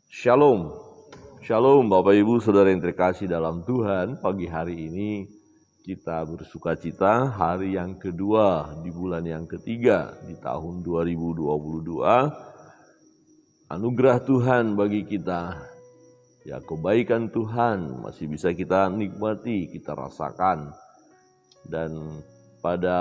Shalom, Shalom Bapak Ibu Saudara yang terkasih dalam Tuhan. Pagi hari ini kita bersukacita hari yang kedua di bulan yang ketiga di tahun 2022. Anugerah Tuhan bagi kita, ya kebaikan Tuhan masih bisa kita nikmati, kita rasakan. Dan pada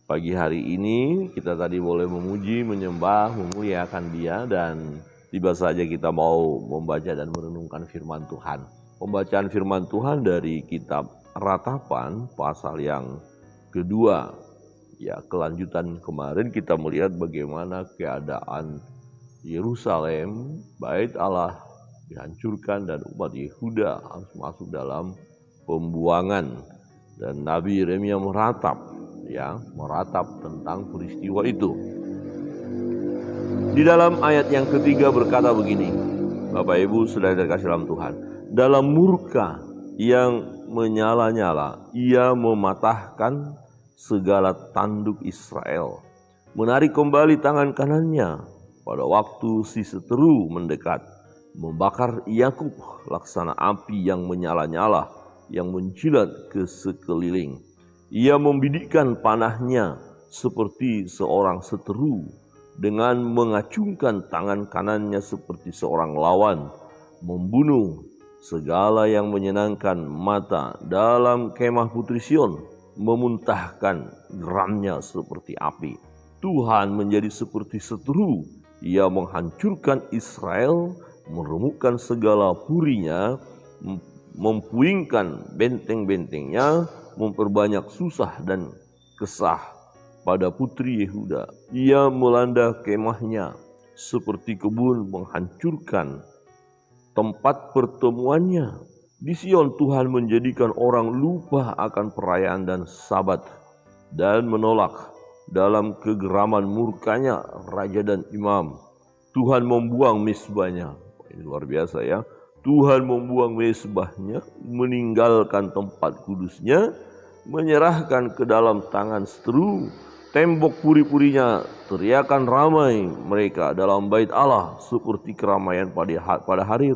pagi hari ini kita tadi boleh memuji, menyembah, memuliakan Dia, dan tiba saja kita mau membaca dan merenungkan firman Tuhan. Pembacaan firman Tuhan dari kitab Ratapan pasal yang kedua. Ya, kelanjutan kemarin kita melihat bagaimana keadaan Yerusalem, bait Allah dihancurkan dan umat Yehuda harus masuk dalam pembuangan. Dan Nabi Yeremia meratap tentang peristiwa itu. Di dalam ayat yang ketiga berkata begini, Bapak Ibu Saudara terkasih dalam Tuhan, dalam murka yang menyala-nyala, ia mematahkan segala tanduk Israel, menarik kembali tangan kanannya pada waktu si seteru mendekat, membakar Yakub laksana api yang menyala-nyala, yang menjilat ke sekeliling. Ia membidikkan panahnya seperti seorang seteru, dengan mengacungkan tangan kanannya seperti seorang lawan, membunuh segala yang menyenangkan mata dalam kemah Putri Sion, memuntahkan geramnya seperti api. Tuhan menjadi seperti seteru, ia menghancurkan Israel, meremukkan segala purinya, mempuingkan benteng-bentengnya, memperbanyak susah dan kesah pada putri Yehuda. Ia melanda kemahnya seperti kebun, menghancurkan tempat pertemuannya. Di Sion Tuhan menjadikan orang lupa akan perayaan dan Sabat, dan menolak dalam kegeraman murkanya raja dan imam. Tuhan membuang mezbahnya. Ini luar biasa ya. Tuhan membuang mezbahnya, meninggalkan tempat kudusnya, menyerahkan ke dalam tangan seteru. Tembok puri-purinya teriakan ramai mereka dalam bait Allah seperti keramaian pada hari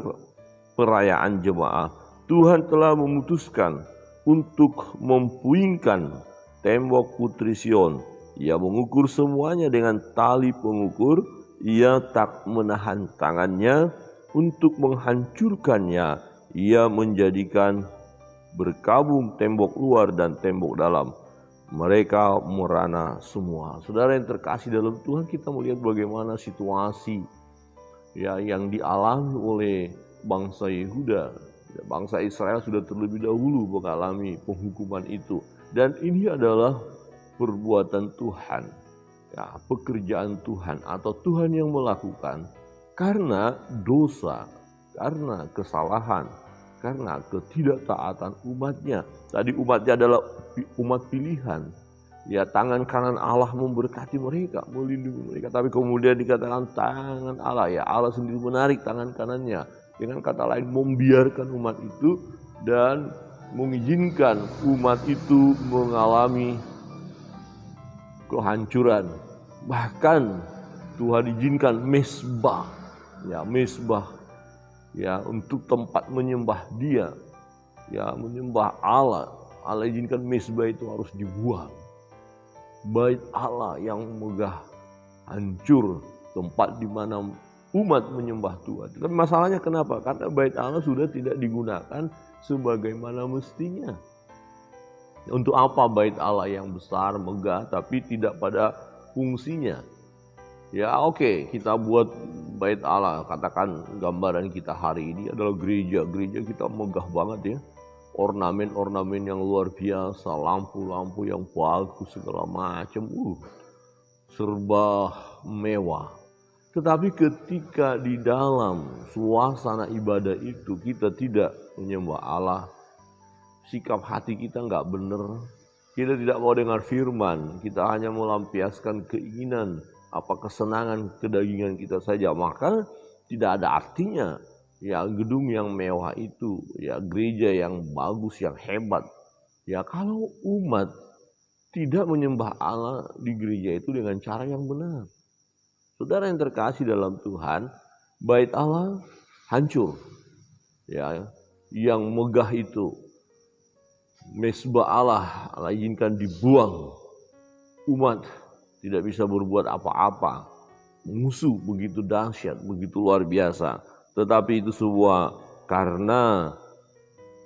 perayaan jemaah. Tuhan telah memutuskan untuk mempuingkan tembok Putri Sion. Ia mengukur semuanya dengan tali pengukur. Ia tak menahan tangannya untuk menghancurkannya. Ia menjadikan berkabung tembok luar dan tembok dalam. Mereka merana semua. Saudara yang terkasih dalam Tuhan, kita melihat bagaimana situasi yang dialami oleh bangsa Yehuda. Bangsa Israel sudah terlebih dahulu mengalami penghukuman itu. Dan ini adalah perbuatan Tuhan, pekerjaan Tuhan atau Tuhan yang melakukan karena dosa, karena kesalahan, karena ketidaktaatan umatnya. Tadi umatnya adalah umat pilihan. Ya, tangan kanan Allah memberkati mereka, melindungi mereka. Tapi kemudian dikatakan tangan Allah, ya Allah sendiri menarik tangan kanannya. Dengan kata lain, membiarkan umat itu dan mengizinkan umat itu mengalami kehancuran. Bahkan Tuhan izinkan mezbah, untuk tempat menyembah Dia, menyembah Allah. Allah izinkan mezbah itu harus dibuang. Bait Allah yang megah hancur, tempat di mana umat menyembah Tuhan. Tapi masalahnya kenapa? Karena bait Allah sudah tidak digunakan sebagaimana mestinya. Untuk apa bait Allah yang besar, megah, tapi tidak pada fungsinya? Ya oke, kita buat bait Allah, katakan gambaran kita hari ini adalah gereja. Gereja kita megah banget ya. Ornamen-ornamen yang luar biasa, lampu-lampu yang bagus, segala macam, serba mewah. Tetapi ketika di dalam suasana ibadah itu kita tidak menyembah Allah, sikap hati kita nggak benar, kita tidak mau dengar firman, kita hanya melampiaskan keinginan, kesenangan kedagingan kita saja, maka tidak ada artinya gedung yang mewah itu, gereja yang bagus, yang hebat. Kalau umat tidak menyembah Allah di gereja itu dengan cara yang benar. Saudara yang terkasih dalam Tuhan, Bait Allah hancur. Ya, yang megah itu mesbah Allah izinkan dibuang. Umat tidak bisa berbuat apa-apa. Musuh begitu dahsyat, begitu luar biasa. Tetapi itu semua karena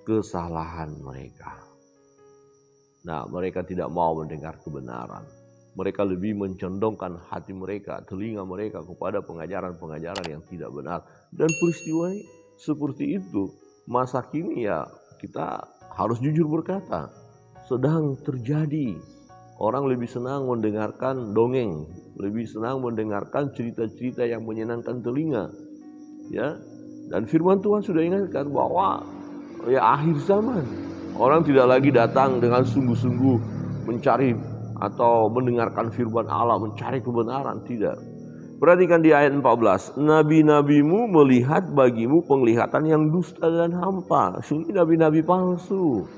kesalahan mereka. Nah, mereka tidak mau mendengar kebenaran. Mereka lebih mencondongkan hati mereka, telinga mereka kepada pengajaran-pengajaran yang tidak benar. Dan peristiwa seperti itu, masa kini ya kita harus jujur berkata, sedang terjadi. Orang lebih senang mendengarkan dongeng, lebih senang mendengarkan cerita-cerita yang menyenangkan telinga. Ya, dan firman Tuhan sudah ingatkan bahwa ya akhir zaman. Orang tidak lagi datang dengan sungguh-sungguh mencari atau mendengarkan firman Allah, mencari kebenaran, tidak. Perhatikan di ayat 14, nabi-nabimu melihat bagimu penglihatan yang dusta dan hampa. Sungguh nabi-nabi palsu.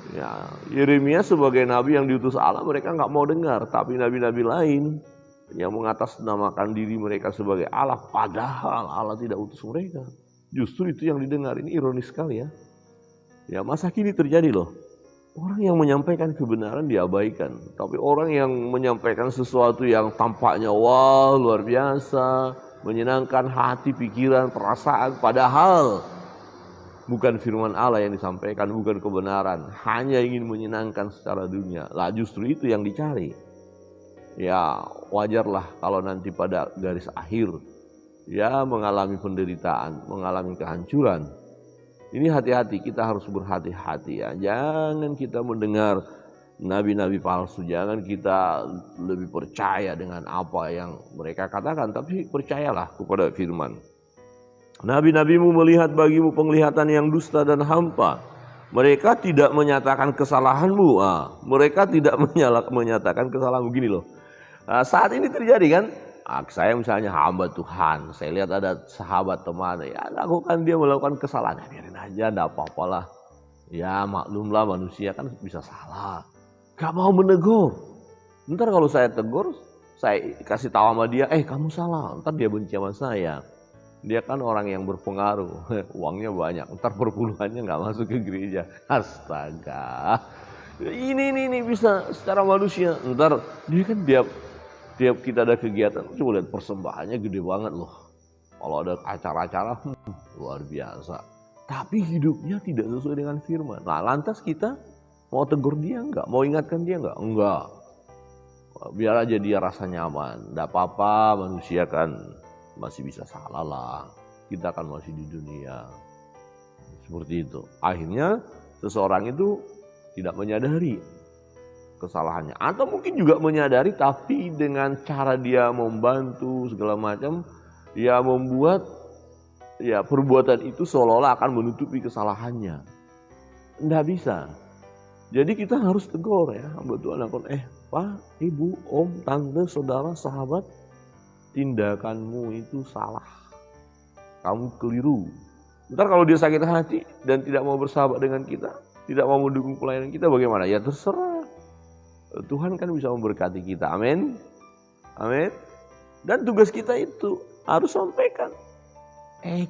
Ya, Yeremia sebagai nabi yang diutus Allah, mereka nggak mau dengar. Tapi nabi-nabi lain yang mengatasnamakan diri mereka sebagai Allah, padahal Allah tidak utus mereka. Justru itu yang didengar. Ini ironis sekali ya. Ya, masa kini terjadi loh. Orang yang menyampaikan kebenaran diabaikan. Tapi orang yang menyampaikan sesuatu yang tampaknya wah luar biasa, menyenangkan hati, pikiran, perasaan, padahal bukan firman Allah yang disampaikan, bukan kebenaran. Hanya ingin menyenangkan secara dunia. Lah justru itu yang dicari. Ya wajarlah kalau nanti pada garis akhir ya mengalami penderitaan, mengalami kehancuran. Ini hati-hati, kita harus berhati-hati ya. Jangan kita mendengar nabi-nabi palsu, jangan kita lebih percaya dengan apa yang mereka katakan, tapi percayalah kepada firman. Nabi-nabimu melihat bagimu penglihatan yang dusta dan hampa. Mereka tidak menyatakan kesalahanmu. Mereka tidak menyatakan kesalahanmu. Gini loh. Saat ini terjadi kan. Saya misalnya hamba Tuhan. Saya lihat ada sahabat teman. Ya lakukan dia melakukan kesalahan. Ya, biarin aja, enggak apa-apalah. Ya maklumlah manusia kan bisa salah. Gak mau menegur. Ntar kalau saya tegur, saya kasih tahu sama dia, kamu salah. Ntar dia benci sama saya. Dia kan orang yang berpengaruh, uangnya banyak, ntar perpuluhannya nggak masuk ke gereja. Astaga, ini bisa secara manusia. Ntar dia kan tiap kita ada kegiatan, coba lihat persembahannya gede banget loh. Kalau ada acara-acara, luar biasa. Tapi hidupnya tidak sesuai dengan firman. Nah lantas kita mau tegur dia nggak? Mau ingatkan dia nggak? Enggak. Biar aja dia rasa nyaman. Nggak apa-apa, manusia kan masih bisa salah lah, kita kan masih di dunia. Seperti itu. Akhirnya seseorang itu tidak menyadari kesalahannya. Atau mungkin juga menyadari tapi dengan cara dia membantu segala macam, ya membuat ya perbuatan itu seolah-olah akan menutupi kesalahannya. Nggak bisa. Jadi kita harus tegur ya, hamba Tuhan akan Pak, Ibu, Om, Tante, Saudara, Sahabat, tindakanmu itu salah, kamu keliru. Ntar kalau dia sakit hati dan tidak mau bersahabat dengan kita, tidak mau mendukung pelayanan kita, bagaimana? Ya terserah. Tuhan kan bisa memberkati kita, amin, amin. Dan tugas kita itu harus sampaikan,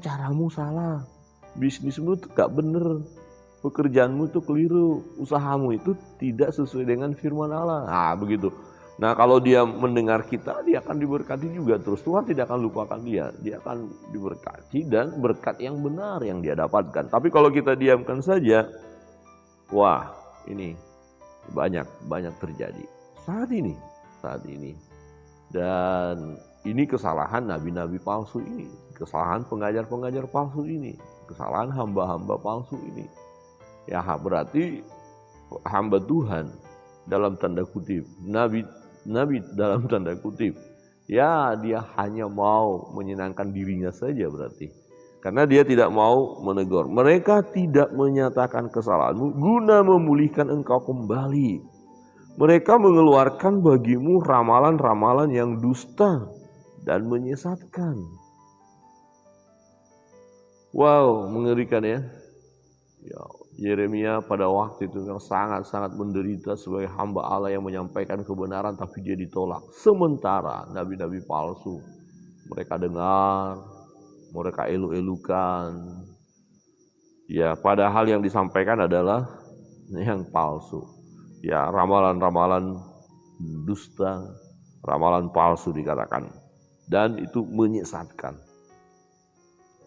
caramu salah, bisnismu itu gak bener, pekerjaanmu itu keliru, usahamu itu tidak sesuai dengan firman Allah. Nah begitu. Nah kalau dia mendengar kita, dia akan diberkati juga terus. Tuhan tidak akan lupakan dia akan diberkati dan berkat yang benar yang dia dapatkan. Tapi kalau kita diamkan saja, wah ini banyak terjadi saat ini. Dan ini kesalahan nabi-nabi palsu ini, kesalahan pengajar-pengajar palsu ini, kesalahan hamba-hamba palsu ini. Ya berarti hamba Tuhan dalam tanda kutip, nabi dalam tanda kutip, ya dia hanya mau menyenangkan dirinya saja berarti. Karena dia tidak mau menegur. Mereka tidak menyatakan kesalahanmu guna memulihkan engkau kembali. Mereka mengeluarkan bagimu ramalan-ramalan yang dusta dan menyesatkan. Wow, mengerikan ya. Ya, Yeremia pada waktu itu yang sangat-sangat menderita sebagai hamba Allah yang menyampaikan kebenaran tapi dia ditolak. Sementara nabi-nabi palsu mereka dengar, mereka eluk-elukan. Ya, padahal yang disampaikan adalah yang palsu. Ya, ramalan-ramalan dusta, ramalan palsu dikatakan. Dan itu menyesatkan.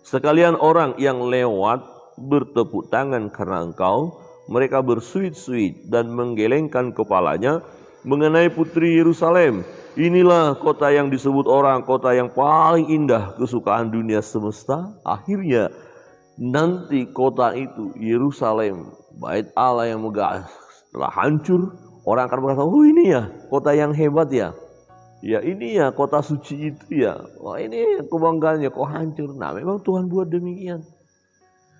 Sekalian orang yang lewat bertepuk tangan karena engkau, mereka bersuit-suit dan menggelengkan kepalanya mengenai putri Yerusalem. Inilah kota yang disebut orang kota yang paling indah kesukaan dunia semesta. Akhirnya nanti kota itu, Yerusalem, bait Allah yang megah, setelah hancur, orang akan berkata, oh ini ya kota yang hebat ya. Ya ini ya kota suci itu ya. Wah ini kebanggaannya kok hancur. Nah memang Tuhan buat demikian.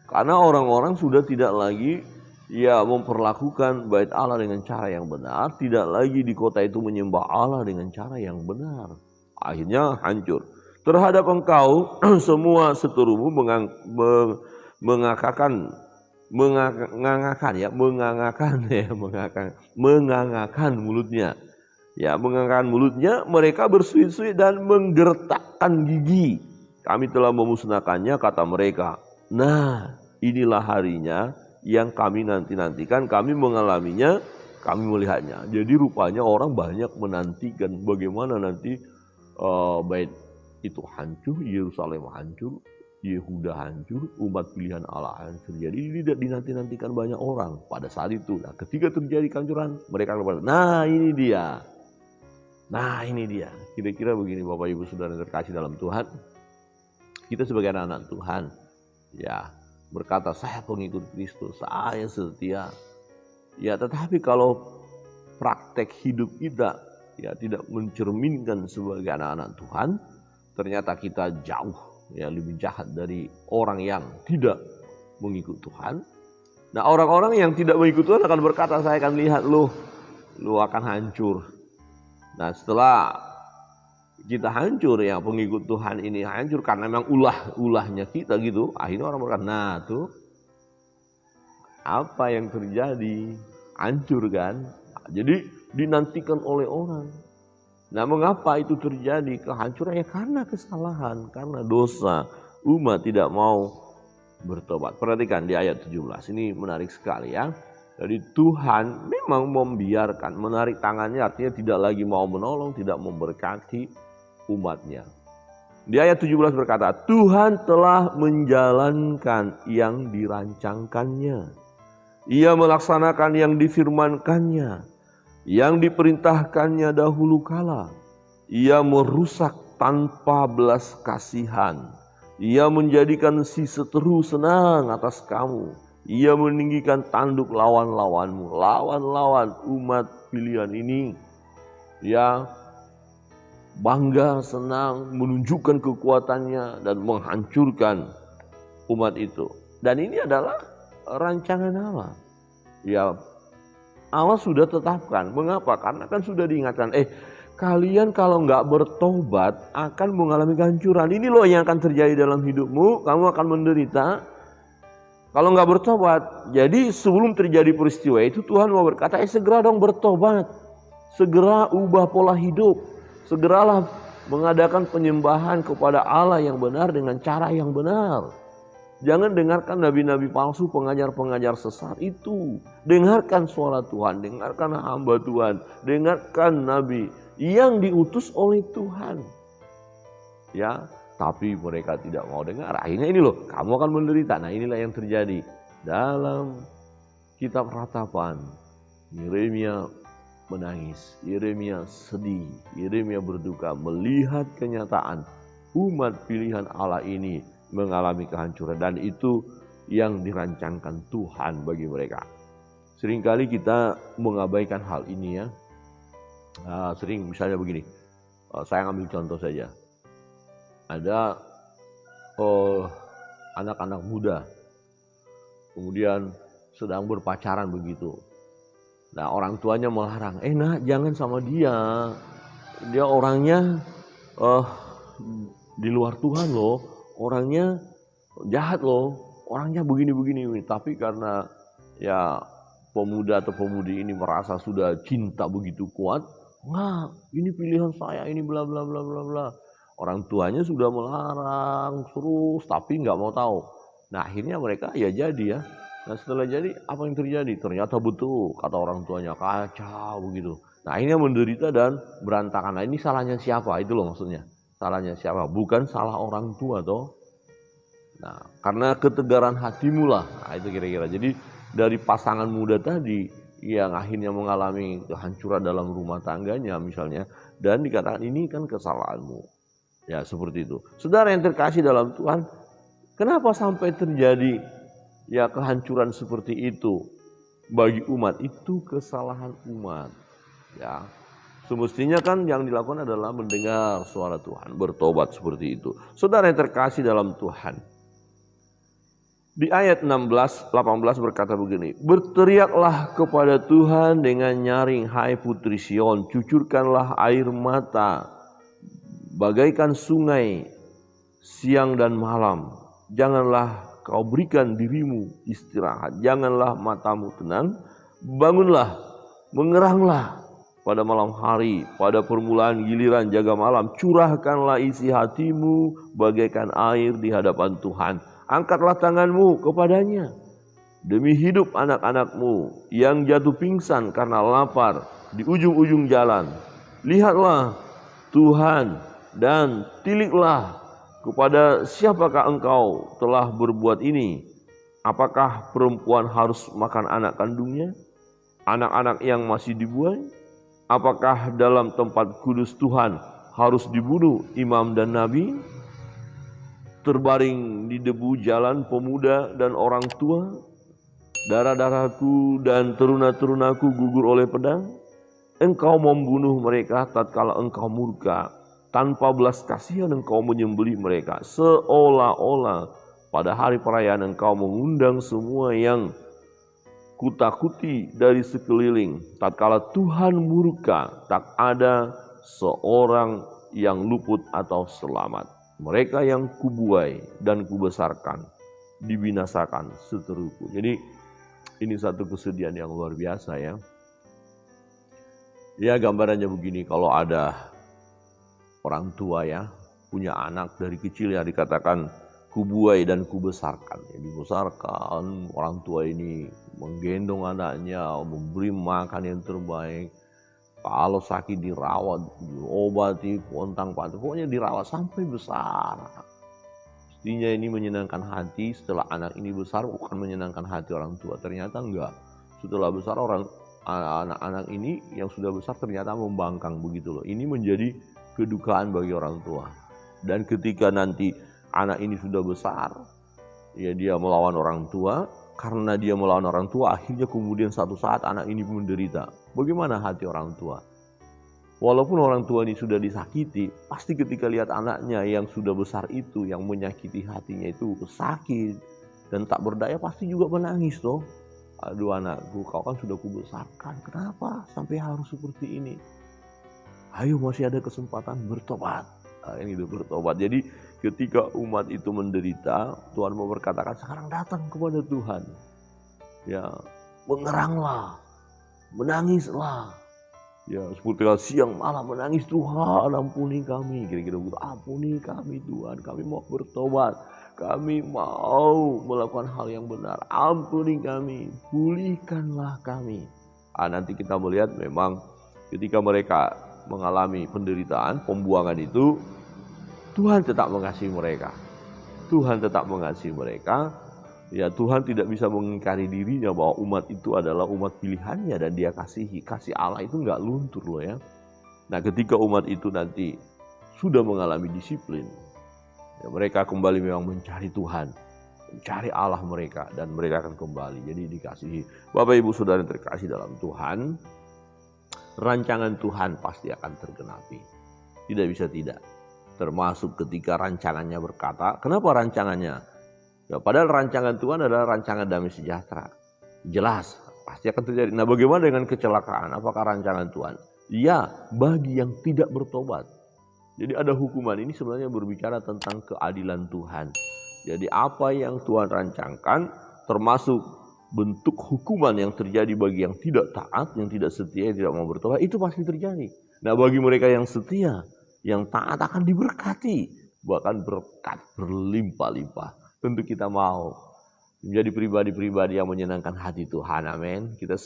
Karena orang-orang sudah tidak lagi ya memperlakukan bait Allah dengan cara yang benar. Tidak lagi di kota itu menyembah Allah dengan cara yang benar. Akhirnya hancur. Terhadap engkau semua seterumu mengangakan mulutnya. Ya, mengangkat mulutnya, mereka bersuit-suit dan menggertakkan gigi. Kami telah memusnahkannya, kata mereka. Nah, inilah harinya yang kami nanti-nantikan, kami mengalaminya, kami melihatnya. Jadi rupanya orang banyak menantikan bagaimana nanti bait itu hancur, Yerusalem hancur, Yehuda hancur, umat pilihan Allah hancur. Jadi ini tidak dinanti-nantikan banyak orang pada saat itu. Nah, ketika terjadi kehancuran, mereka akan berkata, nah ini dia. Nah ini dia, kira-kira begini Bapak Ibu Saudara yang terkasih dalam Tuhan. Kita sebagai anak-anak Tuhan, ya berkata saya pengikut Kristus, saya setia. Ya tetapi kalau praktek hidup kita ya tidak mencerminkan sebagai anak-anak Tuhan, ternyata kita jauh ya lebih jahat dari orang yang tidak mengikut Tuhan. Nah orang-orang yang tidak mengikut Tuhan akan berkata, saya akan lihat lu akan hancur. Nah setelah kita hancur ya pengikut Tuhan ini hancur karena memang ulahnya kita gitu. Akhirnya orang berkata, nah tuh apa yang terjadi? Hancur kan? Jadi dinantikan oleh orang. Nah mengapa itu terjadi kehancuran? Ya karena kesalahan, karena dosa. Umat tidak mau bertobat. Perhatikan di ayat 17, ini menarik sekali ya. Jadi Tuhan memang membiarkan, menarik tangannya artinya tidak lagi mau menolong, tidak memberkati umatnya. Di ayat 17 berkata, Tuhan telah menjalankan yang dirancangkannya. Ia melaksanakan yang difirmankannya, yang diperintahkannya dahulu kala. Ia merusak tanpa belas kasihan. Ia menjadikan si seteru senang atas kamu. Ia meninggikan tanduk lawan-lawanmu, lawan-lawan umat pilihan ini. Ya, bangga, senang, menunjukkan kekuatannya dan menghancurkan umat itu. Dan ini adalah rancangan Allah. Ya, Allah sudah tetapkan. Mengapa? Karena kan sudah diingatkan, kalian kalau nggak bertobat akan mengalami kehancuran. Ini loh yang akan terjadi dalam hidupmu, kamu akan menderita. Kalau nggak bertobat, jadi sebelum terjadi peristiwa itu Tuhan mau berkata, segera dong bertobat. Segera ubah pola hidup. Segeralah mengadakan penyembahan kepada Allah yang benar dengan cara yang benar. Jangan dengarkan nabi-nabi palsu, pengajar-pengajar sesat itu. Dengarkan suara Tuhan, dengarkan hamba Tuhan, dengarkan nabi yang diutus oleh Tuhan. Ya. Tapi mereka tidak mau dengar. Akhirnya ini loh, kamu akan menderita. Nah inilah yang terjadi dalam kitab Ratapan. Yeremia menangis, Yeremia sedih, Yeremia berduka melihat kenyataan umat pilihan Allah ini mengalami kehancuran. Dan itu yang dirancangkan Tuhan bagi mereka. Seringkali kita mengabaikan hal ini ya. Sering misalnya begini, saya ambil contoh saja. Ada anak-anak muda, kemudian sedang berpacaran begitu. Nah orang tuanya melarang, nak jangan sama dia orangnya di luar Tuhan loh, orangnya jahat loh, orangnya begini-begini. Tapi karena ya pemuda atau pemudi ini merasa sudah cinta begitu kuat, nah ini pilihan saya, ini bla bla bla bla bla. Orang tuanya sudah melarang terus tapi nggak mau tahu. Nah akhirnya mereka ya jadi ya. Nah setelah jadi apa yang terjadi? Ternyata betul kata orang tuanya kacau begitu. Nah akhirnya menderita dan berantakan. Nah ini salahnya siapa? Itu loh maksudnya. Salahnya siapa? Bukan salah orang tua toh. Nah karena ketegaran hatimu lah. Nah, itu kira-kira. Jadi dari pasangan muda tadi yang akhirnya mengalami kehancuran dalam rumah tangganya misalnya. Dan dikatakan ini kan kesalahanmu. Ya seperti itu. Saudara yang terkasih dalam Tuhan, kenapa sampai terjadi ya kehancuran seperti itu bagi umat? Itu kesalahan umat. Ya, semestinya kan yang dilakukan adalah mendengar suara Tuhan, bertobat seperti itu. Saudara yang terkasih dalam Tuhan, di ayat 16-18 berkata begini, berteriaklah kepada Tuhan dengan nyaring, hai putri Sion, cucurkanlah air mata bagaikan sungai siang dan malam. Janganlah kau berikan dirimu istirahat, janganlah matamu tenang. Bangunlah, mengeranglah pada malam hari, pada permulaan giliran jaga malam. Curahkanlah isi hatimu bagaikan air di hadapan Tuhan. Angkatlah tanganmu kepadanya demi hidup anak-anakmu yang jatuh pingsan karena lapar di ujung-ujung jalan. Lihatlah Tuhan dan tiliklah kepada siapakah engkau telah berbuat ini. Apakah perempuan harus makan anak kandungnya, anak-anak yang masih dibuai? Apakah dalam tempat kudus Tuhan harus dibunuh imam dan nabi? Terbaring di debu jalan pemuda dan orang tua, darah-darahku dan teruna-terunaku gugur oleh pedang. Engkau membunuh mereka tatkala engkau murka. Tanpa belas kasihan engkau menyembelih mereka, seolah-olah pada hari perayaan engkau mengundang semua yang kutakuti dari sekeliling. Tatkala Tuhan murka, tak ada seorang yang luput atau selamat. Mereka yang kubuai dan kubesarkan, dibinasakan seteruku. Jadi ini satu kesedihan yang luar biasa ya. Ya gambarannya begini, kalau ada orang tua ya, punya anak dari kecil ya dikatakan kubuai dan kubesarkan. Ya, dibesarkan, orang tua ini menggendong anaknya, memberi makan yang terbaik. Kalau sakit dirawat, diobati, pontang-panting, pokoknya dirawat sampai besar. Mestinya ini menyenangkan hati, setelah anak ini besar bukan menyenangkan hati orang tua. Ternyata enggak. Setelah besar anak-anak ini yang sudah besar ternyata membangkang begitu loh. Ini menjadi kedukaan bagi orang tua. Dan ketika nanti anak ini sudah besar, ya dia melawan orang tua. Karena dia melawan orang tua, akhirnya kemudian satu saat anak ini menderita. Bagaimana hati orang tua? Walaupun orang tua ini sudah disakiti, pasti ketika lihat anaknya yang sudah besar itu, yang menyakiti hatinya itu sakit dan tak berdaya, pasti juga menangis toh. Aduh anakku, kau kan sudah kubesarkan, kenapa sampai harus seperti ini? Ayo masih ada kesempatan bertobat. Ini bertobat. Jadi ketika umat itu menderita, Tuhan mau berkatakan sekarang datang kepada Tuhan. Ya, mengeranglah, menangislah. Ya, seperti siang malam menangis, Tuhan ampuni kami. Kira-kira begitu, ampuni kami Tuhan, kami mau bertobat. Kami mau melakukan hal yang benar. Ampuni kami, pulihkanlah kami. Nanti kita melihat memang ketika mereka mengalami penderitaan, pembuangan itu, Tuhan tetap mengasihi mereka. Tuhan tetap mengasihi mereka. Ya Tuhan tidak bisa mengingkari dirinya bahwa umat itu adalah umat pilihannya dan dia kasihi. Kasih Allah itu enggak luntur loh ya. Nah ketika umat itu nanti sudah mengalami disiplin, ya, mereka kembali memang mencari Tuhan, mencari Allah mereka dan mereka akan kembali. Jadi dikasihi. Bapak Ibu Saudara yang terkasih dalam Tuhan, rancangan Tuhan pasti akan tergenapi. Tidak bisa tidak. Termasuk ketika rancangannya berkata, kenapa rancangannya? Ya, padahal rancangan Tuhan adalah rancangan damai sejahtera. Jelas, pasti akan terjadi. Nah bagaimana dengan kecelakaan? Apakah rancangan Tuhan? Ya, bagi yang tidak bertobat. Jadi ada hukuman ini sebenarnya berbicara tentang keadilan Tuhan. Jadi apa yang Tuhan rancangkan termasuk bentuk hukuman yang terjadi bagi yang tidak taat, yang tidak setia, yang tidak mau bertobat, itu pasti terjadi. Nah bagi mereka yang setia, yang taat akan diberkati, bahkan berkat berlimpah-limpah. Tentu kita mau menjadi pribadi-pribadi yang menyenangkan hati Tuhan, amin. Kita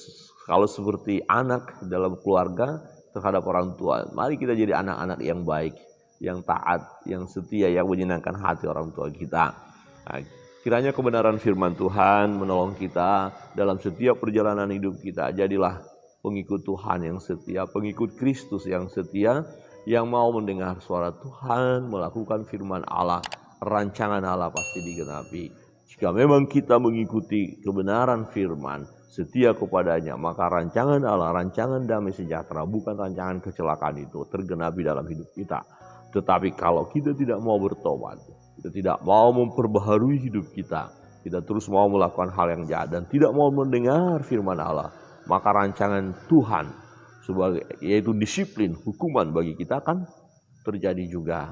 kalau seperti anak dalam keluarga terhadap orang tua, mari kita jadi anak-anak yang baik, yang taat, yang setia, yang menyenangkan hati orang tua kita. Nah, kiranya kebenaran firman Tuhan menolong kita dalam setiap perjalanan hidup kita. Jadilah pengikut Tuhan yang setia, pengikut Kristus yang setia, yang mau mendengar suara Tuhan, melakukan firman Allah, rancangan Allah pasti digenapi. Jika memang kita mengikuti kebenaran firman, setia kepadanya, maka rancangan Allah, rancangan damai sejahtera, bukan rancangan kecelakaan itu tergenapi dalam hidup kita. Tetapi kalau kita tidak mau bertobat, kita tidak mau memperbaharui hidup kita terus mau melakukan hal yang jahat dan tidak mau mendengar firman Allah, maka rancangan Tuhan yaitu disiplin, hukuman bagi kita akan terjadi juga.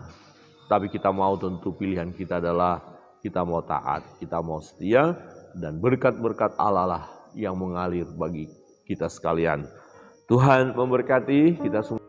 Tapi kita mau, tentu pilihan kita adalah kita mau taat, kita mau setia, dan berkat-berkat Allah lah yang mengalir bagi kita sekalian. Tuhan memberkati kita semua.